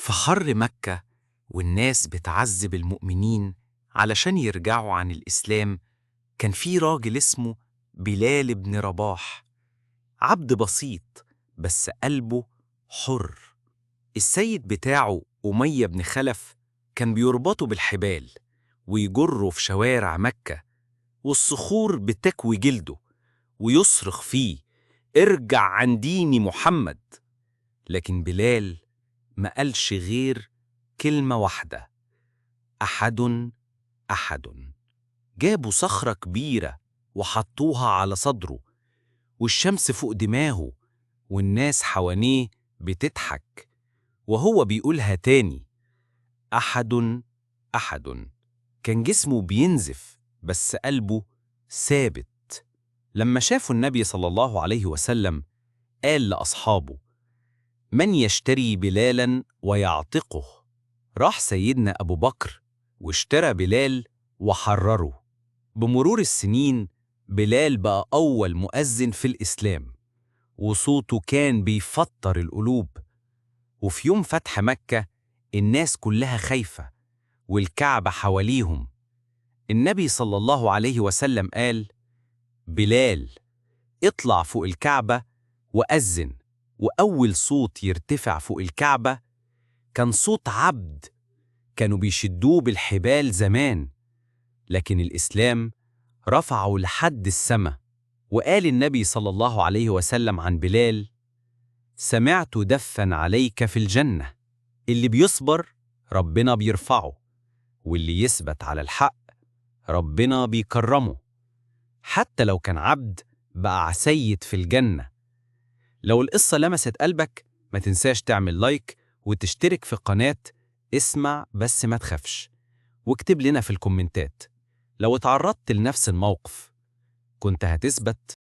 في حر مكة والناس بتعذب المؤمنين علشان يرجعوا عن الإسلام، كان في راجل اسمه بلال بن رباح، عبد بسيط بس قلبه حر. السيد بتاعه أمية بن خلف كان بيربطه بالحبال ويجره في شوارع مكة، والصخور بتكوي جلده ويصرخ فيه: ارجع عن دين محمد. لكن بلال ما قالش غير كلمة واحدة: أحد أحد. جابوا صخرة كبيرة وحطوها على صدره، والشمس فوق دماغه والناس حواليه بتضحك، وهو بيقولها تاني: أحد أحد. كان جسمه بينزف بس قلبه ثابت. لما شافوا النبي صلى الله عليه وسلم قال لأصحابه: من يشتري بلالا ويعتقه؟ راح سيدنا أبو بكر واشترى بلال وحرره. بمرور السنين بلال بقى أول مؤذن في الإسلام، وصوته كان بيفطر القلوب. وفي يوم فتح مكة الناس كلها خايفة والكعبة حواليهم. النبي صلى الله عليه وسلم قال: بلال، اطلع فوق الكعبة وأذن. وأول صوت يرتفع فوق الكعبة كان صوت عبد كانوا بيشدوه بالحبال زمان، لكن الإسلام رفعه لحد السماء. وقال النبي صلى الله عليه وسلم عن بلال: سمعت دفا عليك في الجنة. اللي بيصبر ربنا بيرفعه، واللي يثبت على الحق ربنا بيكرمه. حتى لو كان عبد بقى سيد في الجنة. لو القصة لمست قلبك ما تنساش تعمل لايك وتشترك في قناة اسمع بس ما تخافش، واكتب لنا في الكومنتات لو اتعرضت لنفس الموقف كنت هتثبت